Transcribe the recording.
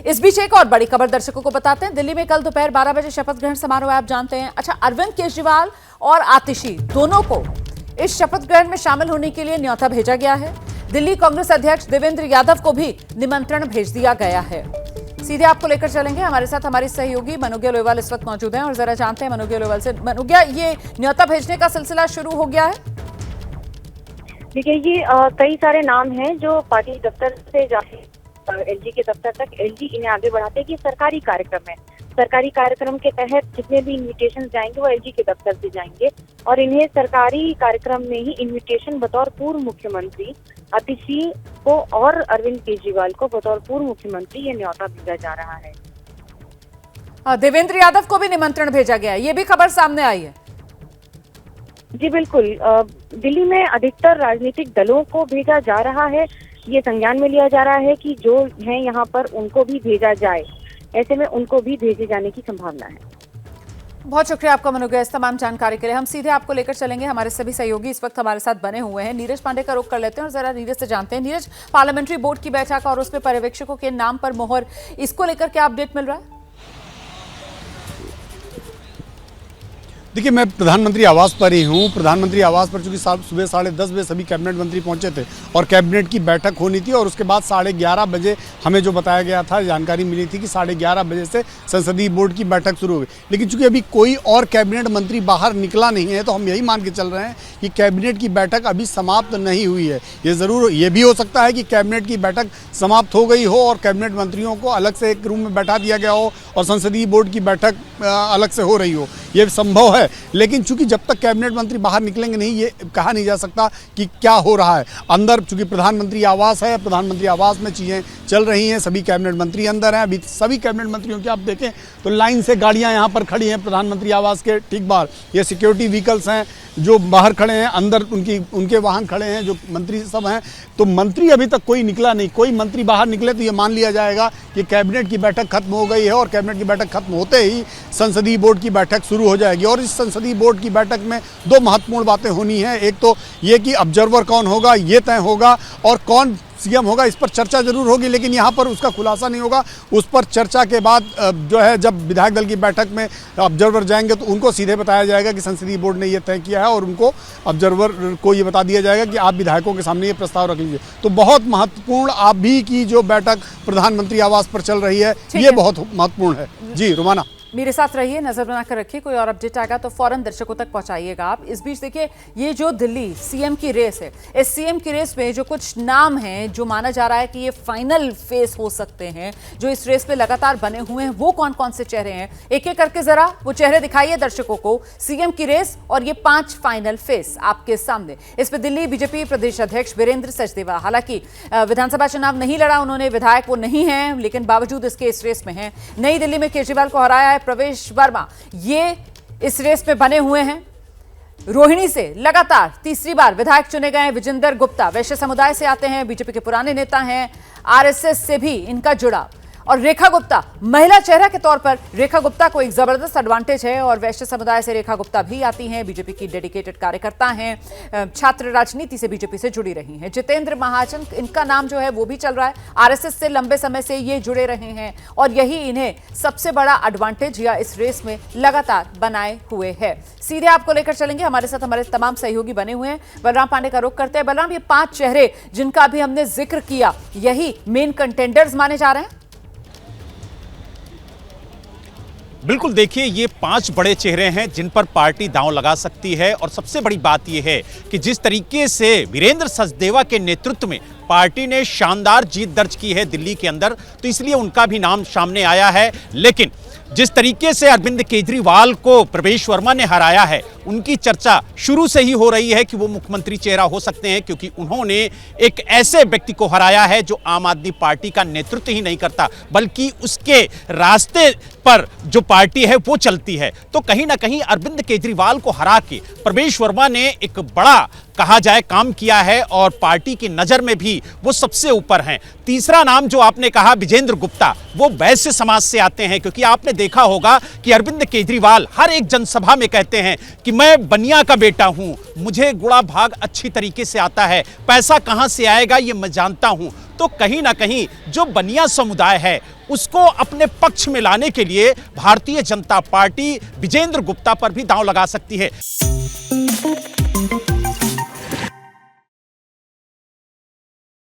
इस बीच एक और बड़ी खबर दर्शकों को बताते हैं। दिल्ली में कल दोपहर 12 बजे शपथ ग्रहण समारोह आप जानते हैं। अच्छा, अरविंद केजरीवाल और आतिशी दोनों को इस शपथ ग्रहण में शामिल होने के लिए न्योता भेजा गया है। दिल्ली कांग्रेस अध्यक्ष देवेंद्र यादव को भी निमंत्रण भेज दिया गया है। सीधे आपको लेकर चलेंगे, हमारे साथ हमारी सहयोगी मनोज्ञा लोहेवाल इस वक्त मौजूद हैं और जरा जानते हैं मनोज्ञा लोहेवाल से। मनोज्ञा, ये न्योता भेजने का सिलसिला शुरू हो गया है? देखिए, ये कई सारे नाम हैं जो पार्टी दफ्तर से जाके एलजी के दफ्तर तक एलजी इन्हें आगे बढ़ाते हैं कि सरकारी कार्यक्रम है। सरकारी कार्यक्रम के तहत जितने भी इनविटेशन जाएंगे वो एलजी के दफ्तर से जाएंगे और इन्हें सरकारी कार्यक्रम में ही इनविटेशन बतौर पूर्व मुख्यमंत्री आतिशी को और अरविंद केजरीवाल को बतौर पूर्व मुख्यमंत्री ये न्योता भेजा जा रहा है। देवेंद्र यादव को भी निमंत्रण भेजा गया है, ये भी खबर सामने आई है। जी बिल्कुल, दिल्ली में अधिकतर राजनीतिक दलों को भेजा जा रहा है। ये संज्ञान में लिया जा रहा है कि जो हैं यहाँ पर उनको भी भेजा जाए, ऐसे में उनको भी भेजे जाने की संभावना है। बहुत शुक्रिया आपका मनोज्ञा इस तमाम जानकारी के लिए। हम सीधे आपको लेकर चलेंगे, हमारे सभी सहयोगी इस वक्त हमारे साथ बने हुए हैं। नीरज पांडे का रुख कर लेते हैं और जरा नीरज से जानते हैं। नीरज, पार्लियामेंट्री बोर्ड की बैठक और उसमें पर्यवेक्षकों के नाम पर मोहर, इसको लेकर क्या अपडेट मिल रहा है? देखिए, मैं प्रधानमंत्री आवास पर ही हूँ। प्रधानमंत्री आवास पर चूंकि सुबह 10:30 बजे सभी कैबिनेट मंत्री पहुंचे थे और कैबिनेट की बैठक होनी थी और उसके बाद 11:30 बजे हमें जो बताया गया था, जानकारी मिली थी कि 11:30 बजे से संसदीय बोर्ड की बैठक शुरू हुई। लेकिन चूंकि अभी कोई और कैबिनेट मंत्री बाहर निकला नहीं है तो हम यही मान के चल रहे हैं कि कैबिनेट की बैठक अभी समाप्त नहीं हुई है। ये भी हो सकता है कि कैबिनेट की बैठक समाप्त हो गई हो और कैबिनेट मंत्रियों को अलग से एक रूम में बैठा दिया गया हो और संसदीय बोर्ड की बैठक अलग से हो रही हो, ये संभव है। लेकिन चूंकि जब तक कैबिनेट मंत्री बाहर निकलेंगे नहीं, ये कहा नहीं जा सकता कि क्या हो रहा है अंदर। चूंकि प्रधानमंत्री आवास है, प्रधानमंत्री आवास में चीज़ें चल रही हैं, सभी कैबिनेट मंत्री अंदर हैं। अभी सभी कैबिनेट मंत्रियों की आप देखें तो लाइन से गाड़ियां यहाँ पर खड़ी हैं प्रधानमंत्री आवास के ठीक बाहर। ये सिक्योरिटी व्हीकल्स हैं जो बाहर खड़े हैं, अंदर उनके वाहन खड़े हैं, जो मंत्री सब हैं। तो मंत्री अभी तक कोई निकला नहीं। कोई मंत्री बाहर निकले तो ये मान लिया जाएगा कि कैबिनेट की बैठक खत्म हो गई है और कैबिनेट की बैठक खत्म होते ही संसदीय बोर्ड की बैठक शुरू हो जाएगी। और इस संसदीय बोर्ड की बैठक में दो महत्वपूर्ण बातें होनी है। एक तो ये कि ऑब्जर्वर कौन होगा ये तय होगा और कौन सीएम होगा इस पर चर्चा जरूर होगी, लेकिन यहाँ पर उसका खुलासा नहीं होगा। उस पर चर्चा के बाद जो है, जब विधायक दल की बैठक में ऑब्जर्वर जाएंगे तो उनको सीधे बताया जाएगा कि संसदीय बोर्ड ने ये तय किया है और उनको ऑब्जर्वर को ये बता दिया जाएगा कि आप विधायकों के सामने ये प्रस्ताव रख लीजिए। तो बहुत महत्वपूर्ण अभी की जो बैठक प्रधानमंत्री आवास पर चल रही है, ये बहुत महत्वपूर्ण है। जी रोमाना, मेरे साथ रहिए, नजर बनाकर रखिए, कोई और अपडेट आएगा तो फौरन दर्शकों तक पहुंचाइएगा आप। इस बीच देखिए, ये जो दिल्ली सीएम की रेस है, इस सीएम की रेस में जो कुछ नाम हैं जो माना जा रहा है कि ये फाइनल फेस हो सकते हैं, जो इस रेस में लगातार बने हुए हैं, वो कौन कौन से चेहरे हैं, एक एक करके जरा वो चेहरे दिखाइए दर्शकों को। सीएम की रेस और ये 5 फाइनल फेस आपके सामने। इस पर दिल्ली बीजेपी प्रदेश अध्यक्ष वीरेंद्र सचदेवा, हालांकि विधानसभा चुनाव नहीं लड़ा उन्होंने, विधायक वो नहीं है, लेकिन बावजूद इसके इस रेस में है। नई दिल्ली में केजरीवाल को हराया है प्रवेश वर्मा, ये इस रेस में बने हुए हैं। रोहिणी से लगातार तीसरी बार विधायक चुने गए विजेंद्र गुप्ता, वैश्य समुदाय से आते हैं, बीजेपी के पुराने नेता हैं, आरएसएस से भी इनका जुड़ाव। और रेखा गुप्ता, महिला चेहरा के तौर पर रेखा गुप्ता को एक जबरदस्त एडवांटेज है और वैश्य समुदाय से रेखा गुप्ता भी आती हैं, बीजेपी की डेडिकेटेड कार्यकर्ता हैं, छात्र राजनीति से बीजेपी से जुड़ी रही हैं। जितेंद्र महाजन, इनका नाम जो है वो भी चल रहा है, आरएसएस से लंबे समय से ये जुड़े रहे हैं और यही इन्हें सबसे बड़ा एडवांटेज या इस रेस में लगातार बनाए हुए है। सीधे आपको लेकर चलेंगे, हमारे साथ हमारे तमाम सहयोगी बने हुए हैं। बलराम पांडे का रुख करते हैं। बलराम, ये 5 चेहरे जिनका अभी हमने जिक्र किया, यही मेन कंटेंडर्स माने जा रहे हैं? बिल्कुल, देखिए, ये 5 बड़े चेहरे हैं जिन पर पार्टी दांव लगा सकती है और सबसे बड़ी बात यह है कि जिस तरीके से वीरेंद्र सचदेवा के नेतृत्व में पार्टी ने शानदार जीत दर्ज की है दिल्ली के अंदर, तो इसलिए उनका भी नाम सामने आया है। लेकिन जिस तरीके से अरविंद केजरीवाल को प्रवेश वर्मा ने हराया है, उनकी चर्चा शुरू से ही हो रही है कि वो मुख्यमंत्री चेहरा हो सकते हैं, क्योंकि उन्होंने एक ऐसे व्यक्ति को हराया है जो आम आदमी पार्टी का नेतृत्व ही नहीं करता, बल्कि उसके रास्ते पर जो पार्टी है वो चलती है। तो कहीं ना कहीं अरविंद केजरीवाल को हरा के प्रवेश वर्मा ने एक बड़ा कहा जाए काम किया है और पार्टी की नजर में भी वो सबसे ऊपर हैं। तीसरा नाम जो आपने कहा विजेंद्र गुप्ता, वो वैश्य समाज से आते हैं, क्योंकि आपने देखा होगा कि अरविंद केजरीवाल हर एक जनसभा में कहते हैं कि मैं बनिया का बेटा हूं, मुझे गुड़ा भाग अच्छी तरीके से आता है, पैसा कहां से आएगा ये मैं जानता हूं। तो कहीं ना कहीं जो बनिया समुदाय है उसको अपने पक्ष में लाने के लिए भारतीय जनता पार्टी विजेंद्र गुप्ता पर भी दांव लगा सकती है।